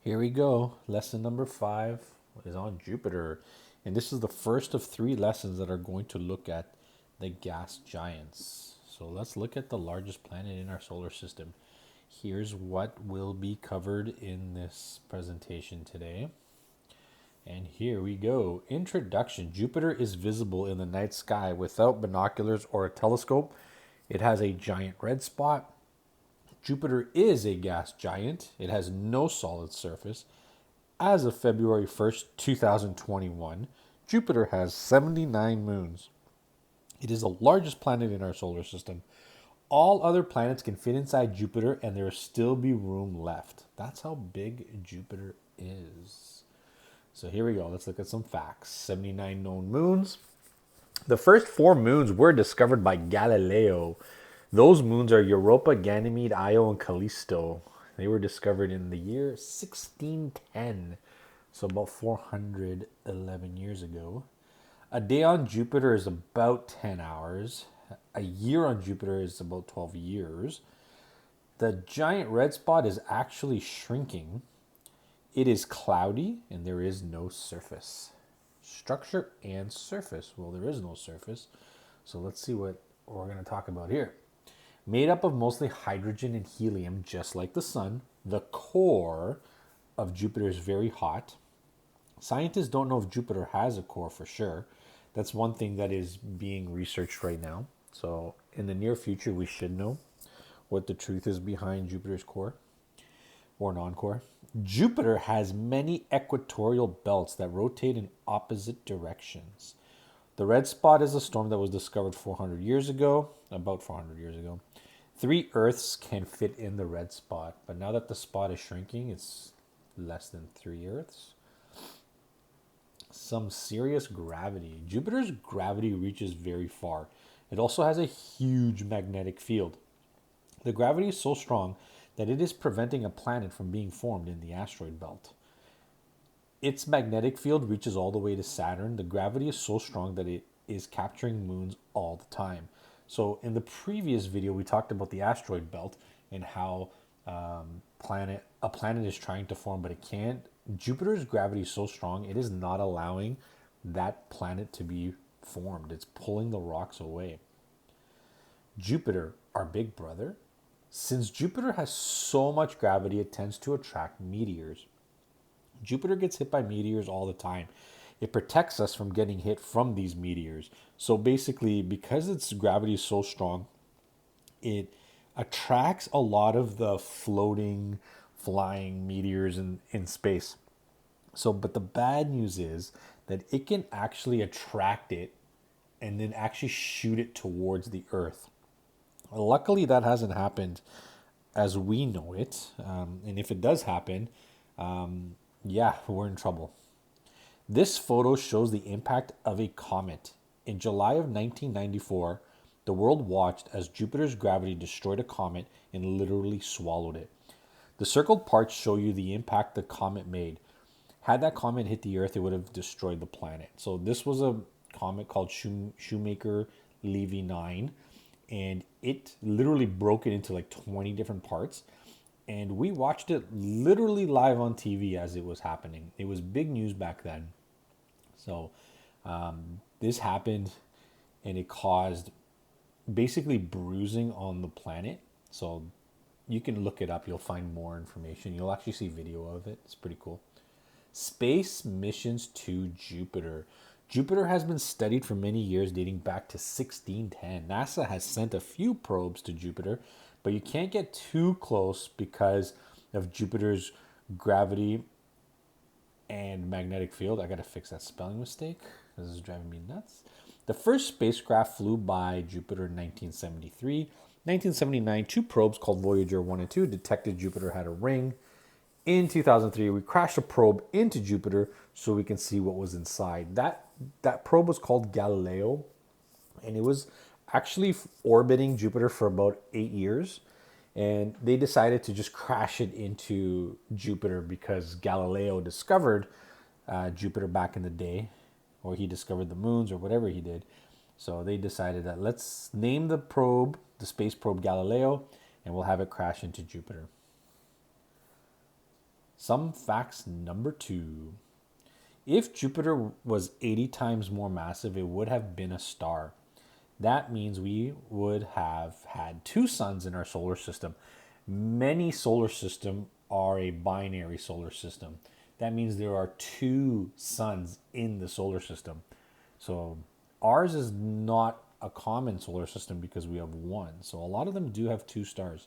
Here we go. Lesson number 5 is on Jupiter. And this is the first of 3 lessons that are going to look at the gas giants. So let's look at the largest planet in our solar system. Here's what will be covered in this presentation today. And here we go. Introduction. Jupiter is visible in the night sky without binoculars or a telescope. It has a giant red spot. Jupiter is a gas giant. It has no solid surface. As of February 1st, 2021, Jupiter has 79 moons. It is the largest planet in our solar system. All other planets can fit inside Jupiter and there will still be room left. That's how big Jupiter is. So here we go. Let's look at some facts. 79 known moons. The first 4 moons were discovered by Galileo. Those moons are Europa, Ganymede, Io, and Callisto. They were discovered in the year 1610, so about 411 years ago. A day on Jupiter is about 10 hours. A year on Jupiter is about 12 years. The giant red spot is actually shrinking. It is cloudy and there is no surface. Structure and surface. Well, there is no surface. So let's see what we're going to talk about here. Made up of mostly hydrogen and helium, just like the sun, the core of Jupiter is very hot. Scientists don't know if Jupiter has a core for sure. That's one thing that is being researched right now. So in the near future, we should know what the truth is behind Jupiter's core or non-core. Jupiter has many equatorial belts that rotate in opposite directions. The red spot is a storm that was discovered 400 years ago, about 400 years ago. 3 Earths can fit in the red spot, but now that the spot is shrinking, it's less than 3 Earths. Some serious gravity. Jupiter's gravity reaches very far. It also has a huge magnetic field. The gravity is so strong that it is preventing a planet from being formed in the asteroid belt. Its magnetic field reaches all the way to Saturn. The gravity is so strong that it is capturing moons all the time. So in the previous video, we talked about the asteroid belt and how a planet is trying to form, but it can't. Jupiter's gravity is so strong, it is not allowing that planet to be formed. It's pulling the rocks away. Jupiter, our big brother. Since Jupiter has so much gravity, it tends to attract meteors. Jupiter gets hit by meteors all the time. It protects us from getting hit from these meteors. So basically, because its gravity is so strong, it attracts a lot of the floating, flying meteors in space. So, but the bad news is that it can actually attract it and then actually shoot it towards the Earth. Luckily, that hasn't happened as we know it. And if it does happen, yeah, we're in trouble. This photo shows the impact of a comet. In July of 1994, the world watched as Jupiter's gravity destroyed a comet and literally swallowed it. The circled parts show you the impact the comet made. Had that comet hit the Earth, it would have destroyed the planet. So this was a comet called Shoemaker-Levy 9, and it literally broke it into like 20 different parts. And we watched it literally live on TV as it was happening. It was big news back then. So this happened and it caused basically bruising on the planet. So you can look it up. You'll find more information. You'll actually see video of it. It's pretty cool. Space missions to Jupiter. Jupiter has been studied for many years, dating back to 1610. NASA has sent a few probes to Jupiter, but you can't get too close because of Jupiter's gravity and magnetic field. I gotta fix that spelling mistake. This is driving me nuts. The first spacecraft flew by Jupiter in 1973. 1979, 2 probes called Voyager 1 and 2 detected Jupiter had a ring. In 2003, we crashed a probe into Jupiter so we can see what was inside. That probe was called Galileo, and it was actually orbiting Jupiter for about 8 years. And they decided to just crash it into Jupiter because Galileo discovered Jupiter back in the day, or he discovered the moons or whatever he did. So they decided that let's name the probe, the space probe Galileo, and we'll have it crash into Jupiter. Some facts number 2. If Jupiter was 80 times more massive, it would have been a star. That means we would have had 2 suns in our solar system. Many solar systems are a binary solar system. That means there are 2 suns in the solar system. So ours is not a common solar system because we have 1. So a lot of them do have 2 stars.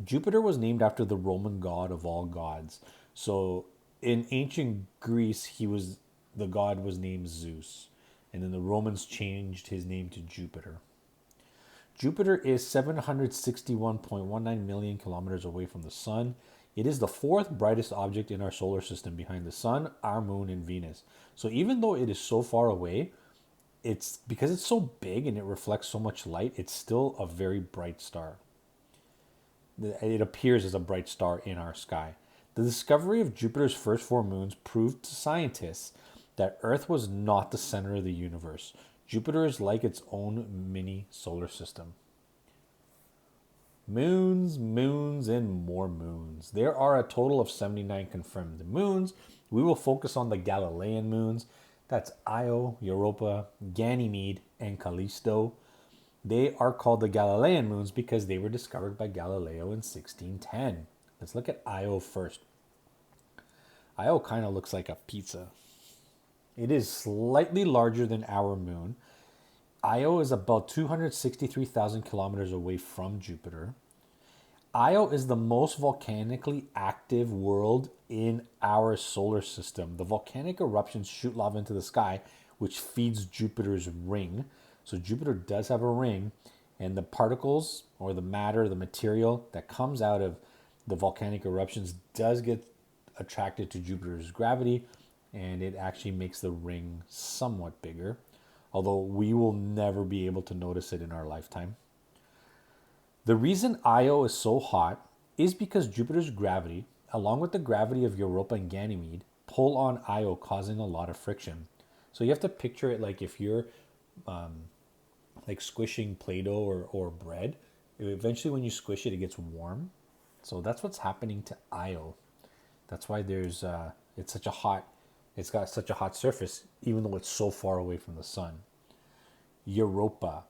Jupiter was named after the Roman god of all gods. So in ancient Greece, the god was named Zeus, and then the Romans changed his name to Jupiter. Jupiter is 761.19 million kilometers away from the sun. It is the 4th brightest object in our solar system behind the sun, our moon, and Venus. So even though it is so far away, it's because it's so big and it reflects so much light, it's still a very bright star. It appears as a bright star in our sky. The discovery of Jupiter's first 4 moons proved to scientists that Earth was not the center of the universe. Jupiter is like its own mini solar system. Moons, moons, and more moons. There are a total of 79 confirmed moons. We will focus on the Galilean moons. That's Io, Europa, Ganymede, and Callisto. They are called the Galilean moons because they were discovered by Galileo in 1610. Let's look at Io first. Io kind of looks like a pizza. It is slightly larger than our moon. Io is about 263,000 kilometers away from Jupiter. Io is the most volcanically active world in our solar system. The volcanic eruptions shoot lava into the sky, which feeds Jupiter's ring. So Jupiter does have a ring, and the particles or the matter, the material that comes out of the volcanic eruptions does get attracted to Jupiter's gravity, and it actually makes the ring somewhat bigger, although we will never be able to notice it in our lifetime. The reason Io is so hot is because Jupiter's gravity, along with the gravity of Europa and Ganymede, pull on Io, causing a lot of friction. So you have to picture it like if you're like squishing Play-Doh or bread. Eventually when you squish it, it gets warm. So that's what's happening to Io. That's why it's got such a hot surface, even though it's so far away from the sun. Europa.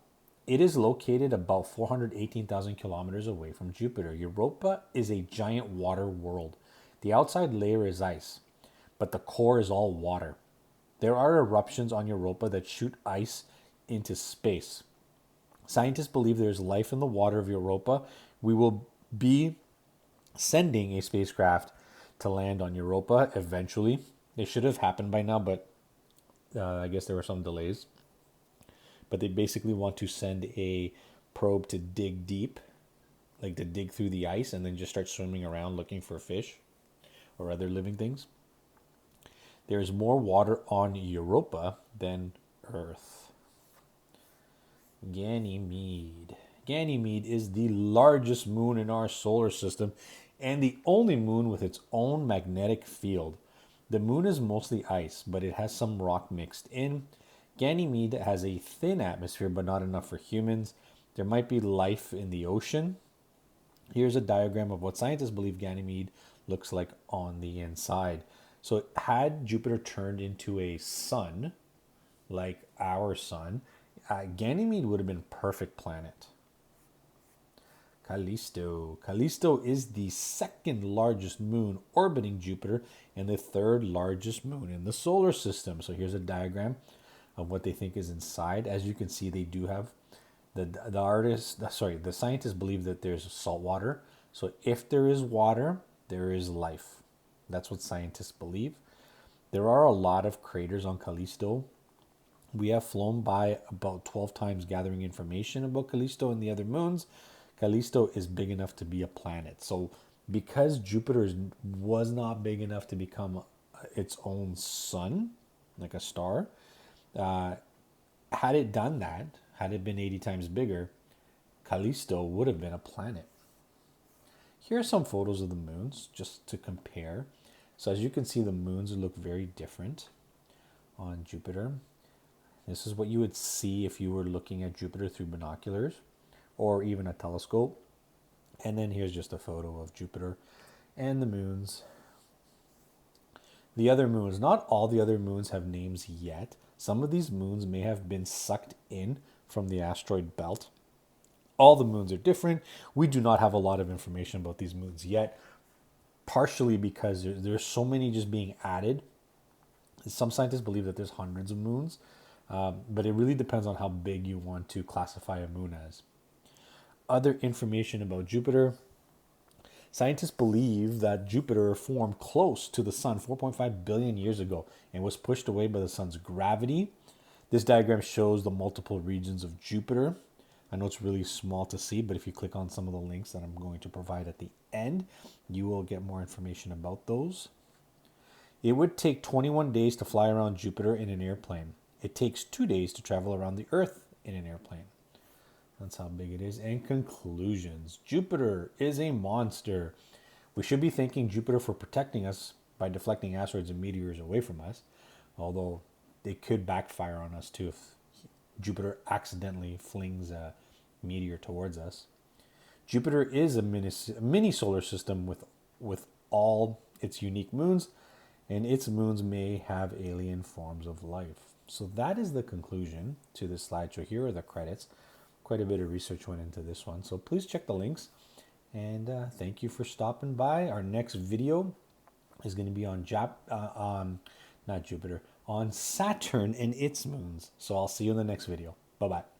It is located about 418,000 kilometers away from Jupiter. Europa is a giant water world. The outside layer is ice, but the core is all water. There are eruptions on Europa that shoot ice into space. Scientists believe there is life in the water of Europa. We will be sending a spacecraft to land on Europa eventually. It should have happened by now, but I guess there were some delays. But they basically want to send a probe to dig deep, like to dig through the ice and then just start swimming around looking for fish or other living things. There is more water on Europa than Earth. Ganymede. Ganymede is the largest moon in our solar system and the only moon with its own magnetic field. The moon is mostly ice, but it has some rock mixed in. Ganymede has a thin atmosphere, but not enough for humans. There might be life in the ocean. Here's a diagram of what scientists believe Ganymede looks like on the inside. So had Jupiter turned into a sun, like our sun, Ganymede would have been a perfect planet. Callisto. Callisto is the 2nd largest moon orbiting Jupiter and the 3rd largest moon in the solar system. So here's a diagram of what they think is inside. As you can see, they do have the scientists believe that there's salt water. So if there is water, there is life. That's what scientists believe. There are a lot of craters on Callisto. We have flown by about 12 times gathering information about Callisto and the other moons. Callisto is big enough to be a planet. So because Jupiter was not big enough to become its own sun, like a star, had it done that, had it been 80 times bigger, Callisto would have been a planet. Here are some photos of the moons just to compare. So as you can see, the moons look very different on Jupiter. This is what you would see if you were looking at Jupiter through binoculars or even a telescope. And then here's just a photo of Jupiter. And the moons. The other moons. Not all the other moons have names yet. Some of these moons may have been sucked in from the asteroid belt. All the moons are different. We do not have a lot of information about these moons yet, partially because there's so many just being added. Some scientists believe that there's hundreds of moons, but it really depends on how big you want to classify a moon as. Other information about Jupiter. Scientists believe that Jupiter formed close to the sun 4.5 billion years ago and was pushed away by the sun's gravity. This diagram shows the multiple regions of Jupiter. I know it's really small to see, but if you click on some of the links that I'm going to provide at the end, you will get more information about those. It would take 21 days to fly around Jupiter in an airplane. It takes 2 days to travel around the Earth in an airplane. That's how big it is. And conclusions. Jupiter is a monster. We should be thanking Jupiter for protecting us by deflecting asteroids and meteors away from us, although they could backfire on us too if Jupiter accidentally flings a meteor towards us. Jupiter is a mini solar system with all its unique moons, and its moons may have alien forms of life. So that is the conclusion to this slideshow. Here are the credits. Quite a bit of research went into this one, so please check the links. And thank you for stopping by. Our next video is going to be on not Jupiter, on Saturn and its moons. So I'll see you in the next video. Bye-bye.